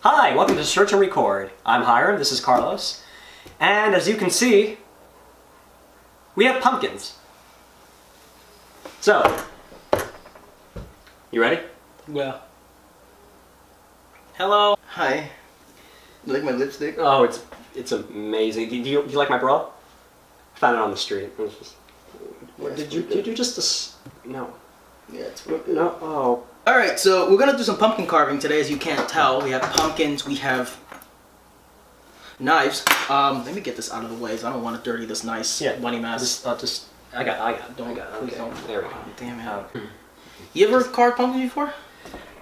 Hi, welcome to Search and Record. I'm Hiram, this is Carlos, and as you can see, we have pumpkins. So, you ready? Well. Hello. Hi. You like my lipstick? Oh, it's amazing. Do you like my bra? I found it on the street. It was just, did you just no. Yeah, it's real good. No. Oh. Alright, so we're gonna do some pumpkin carving today, as you can't tell. We have pumpkins, we have knives. Let me get this out of the way, so I don't want to dirty this nice money mask. I got it. Please Okay. don't. There we go. Damn it. You ever carved pumpkin before?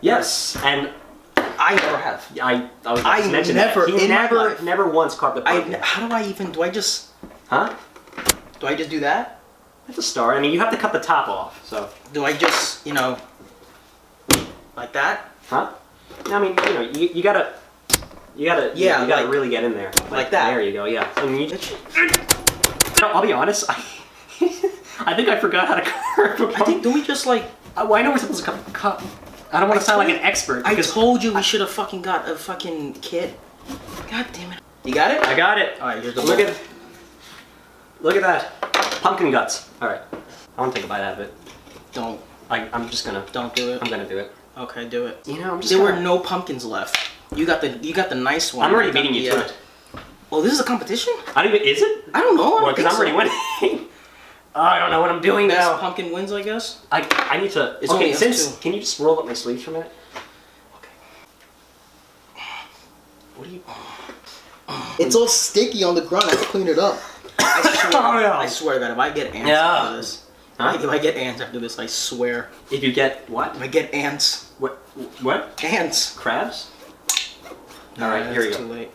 Yes, and I never have. I was about to mention never, that. He in my life. never once carved a pumpkin. How do I even, do I just do that? That's a start. I mean, you have to cut the top off, so. Do I just, like that? Huh? I mean, you gotta really get in there. Like that. There you go. Yeah. I mean, I'll be honest. I think I forgot how to carve a pumpkin. Don't we just like? Well, I know we're supposed to cut. I don't want to sound like an expert. I told you we should have fucking got a fucking kit. God damn it. You got it? I got it. All right, here's the Look at that. Pumpkin guts. All right. I want to take a bite out of it. Don't. I'm just gonna. Don't do it. I'm gonna do it. Okay, do it. I'm just. There were no pumpkins left. You got the nice one. I'm already beating you to it. Well, this is a competition? Is it? I don't know. Because I'm already winning. I don't know what I'm doing now. Pumpkin wins, I guess. I need to. It's only Can you just roll up my sleeves for a minute? Okay. What are you? It's all sticky on the ground. I have to clean it up. I swear to God, if I get ants after this, if I get ants after this, I swear. If you get what? If I get ants. What? Ants. Crabs? All right, here you go. Too late.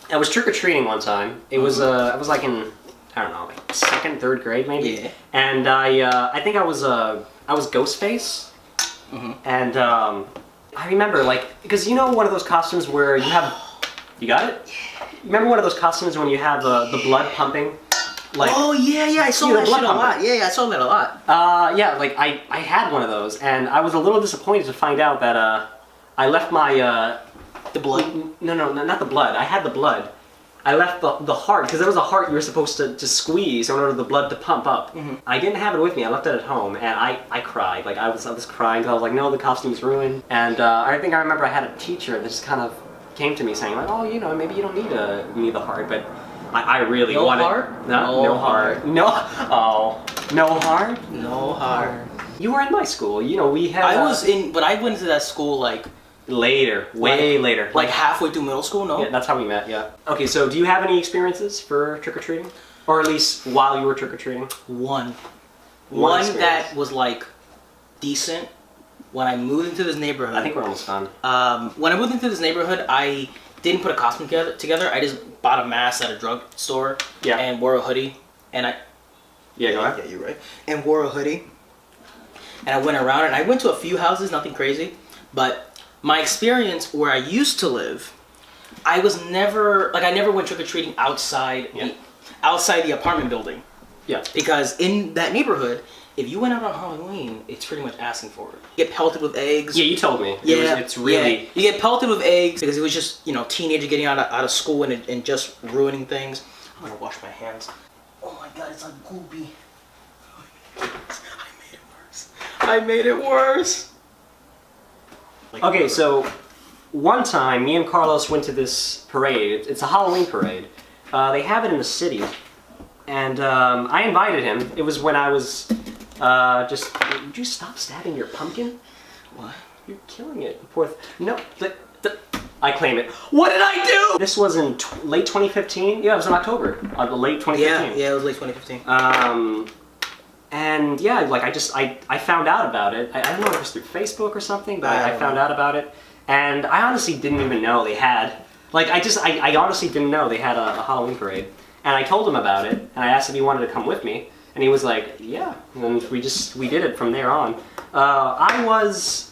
I was trick or treating one time. It was I was like in like second, third grade maybe. Yeah. And I think I was Ghostface. Mm-hmm. And I remember because one of those costumes where you have. You got it? You remember one of those costumes when you have the blood pumping? Oh yeah, I saw that shit a lot. Yeah, I saw that a lot. I had one of those, and I was a little disappointed to find out that I left my the blood. No, not the blood. I had the blood. I left the heart because there was a heart you were supposed to squeeze in order for the blood to pump up. Mm-hmm. I didn't have it with me. I left it at home, and I cried. I was crying because I was like, no, the costume's ruined. And I think I remember I had a teacher that just kind of came to me saying like, oh, maybe you don't need the heart, but I really wanted. Heart? No heart. No. Oh, no heart. No heart. You were in my school. We had. But I went to that school later, way later. Like halfway through middle school. No. Yeah, that's how we met. Yeah. Okay, so do you have any experiences for trick or treating, or at least while you were trick or treating? One experience. that was decent. When I moved into this neighborhood, I think we're almost done. When I moved into this neighborhood, I didn't put a costume together. I just bought a mask at a drugstore and wore a hoodie. And I go ahead. Yeah, you're right. And wore a hoodie. And I went around and I went to a few houses, nothing crazy. But my experience where I used to live, I was never I never went trick or treating outside the apartment building. Yeah. Because in that neighborhood, if you went out on Halloween, it's pretty much asking for it. You get pelted with eggs. Yeah, you told me. Yeah, it's really. Yeah. You get pelted with eggs because it was just teenager getting out of school and just ruining things. I'm gonna wash my hands. Oh my God, it's like goopy. I made it worse. Okay, so one time, me and Carlos went to this parade. It's a Halloween parade. They have it in the city, and I invited him. It was when I was. Would you stop stabbing your pumpkin? What? You're killing it. No, I claim it. What did I do? This was in late 2015. Yeah, it was in October. Late 2015. Yeah, it was late 2015. And yeah, I found out about it. I don't know if it was through Facebook or something, but I found out about it. And I honestly didn't even know they had, I honestly didn't know they had a Halloween parade. And I told him about it, and I asked if he wanted to come with me. And he was like, yeah, and we did it from there on. I was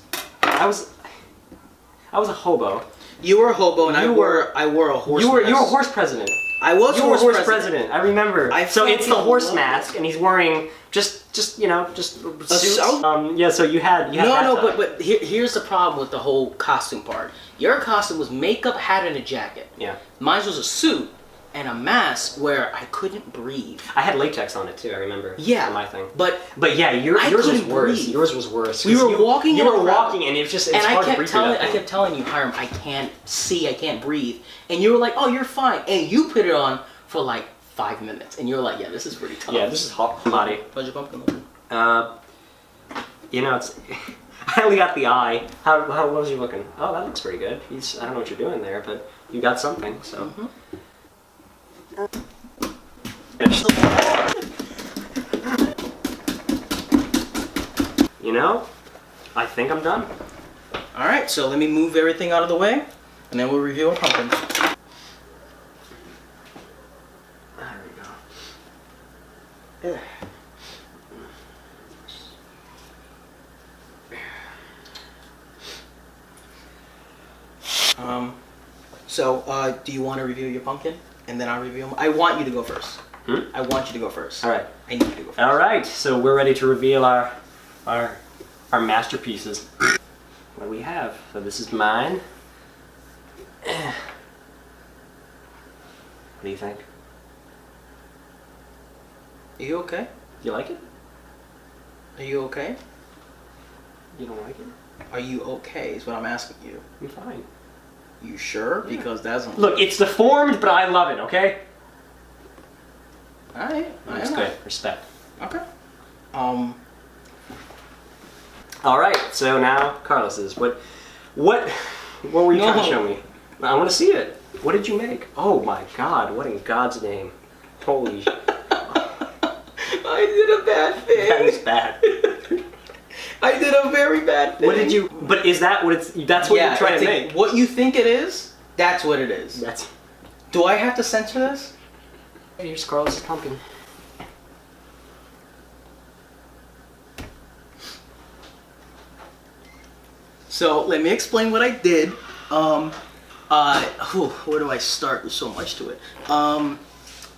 a hobo. You were a hobo, and I wore a horse mask. You were a horse president. I was you were horse president. I remember. So it's the horse mask, and he's wearing just just you know, just suits. so- Yeah. So you had No, that no, time. but here's the problem with the whole costume part. Your costume was makeup, hat, and a jacket. Yeah. Mine was a suit and a mask where I couldn't breathe. I had latex on it too. I remember. Yeah, For my thing. But yeah, I yours was couldn't worse. breathe. Yours was worse. We 'Cause were walking You in a were crowd. walking, and it's just it's and hard to I breathe kept through telling, that I thing. kept telling you, Hiram, I can't see, I can't breathe, and you were like, "Oh, you're fine," and you put it on for like 5 minutes, and you're like, "Yeah, this is pretty tough." Yeah, this is hot, body. How's your pumpkin looking? You know, it's. I only got the eye. How what was you looking? Oh, that looks pretty good. I don't know what you're doing there, but you got something. So. You know, I think I'm done. All right, so let me move everything out of the way, and then we'll review our pumpkins. There we go. Do you want to review your pumpkin, and then I'll review them? I want you to go first. I want you to go first. All right. I need you to go first. All right. So we're ready to reveal our masterpieces. What do we have? So this is mine. What do you think? Are you okay? Do you like it? Are you okay? You don't like it? Are you okay? Is what I'm asking you. I'm fine. You sure? Yeah. Because that's Look, it's deformed, but I love it. Okay. All right. That's good. Respect. Okay. All right. So now Carlos's. What were you trying to show me? I want to see it. What did you make? Oh my God! What in God's name? Holy! I did a bad thing. That is bad. I did a very bad thing. What did you? But is that what it's? That's what you're trying to make. What you think it is, that's what it is. That's. Do I have to censor this? Here's Carlos's pumpkin. So let me explain what I did. Where do I start? There's so much to it.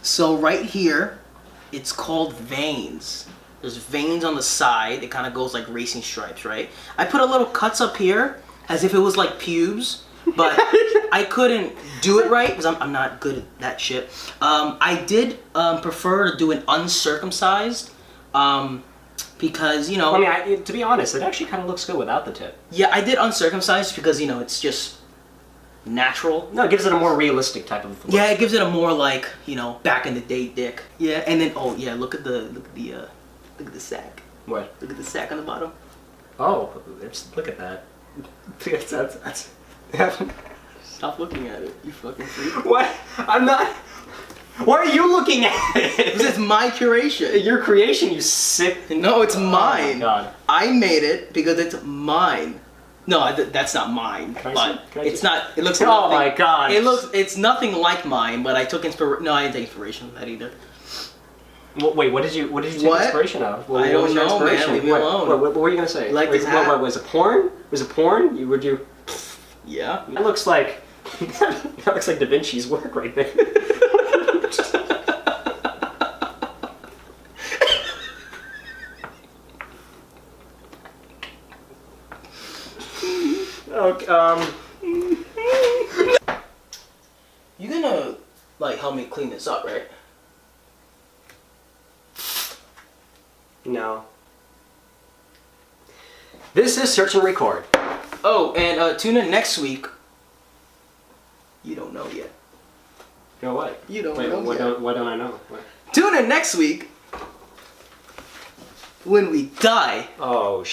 So right here, it's called veins. There's veins on the side. It kind of goes like racing stripes, right? I put a little cuts up here as if it was like pubes, but I couldn't do it right because I'm not good at that shit. I did prefer to do an uncircumcised because, you know... I mean, to be honest, it actually kind of looks good without the tip. Yeah, I did uncircumcised because, you know, it's just natural. No, it gives it a more realistic type of look. Yeah, it gives it a more like, you know, back in the day dick. Yeah, and then oh yeah, look at the sack. What? Look at the sack on the bottom. Oh, look at that. That's Stop looking at it, you fucking freak. What? I'm not. Why are you looking at This it? is my curation. Your creation, you sick. No, it's Oh mine. my God. I made it because it's mine. No, that's not mine. Can I But see? Can I it's see? not. It looks. Oh nothing- my God. It's nothing like mine, but I took inspiration. No, I didn't take inspiration from that either. Wait, what did you take What? inspiration of? What, I what was don't your know, man. inspiration? Leave me What- alone. What were you gonna say? Like Wait, this hat? what was it? Porn? Was it porn? Would you? Yeah. That looks like that looks like Da Vinci's work right there. Okay. You gonna like help me clean this up, right? No. This is Search and Record. Oh, and tune in next week. You don't know yet. You know what? You don't Wait, know what yet. don't I know? What? Tune in next week when we die. Oh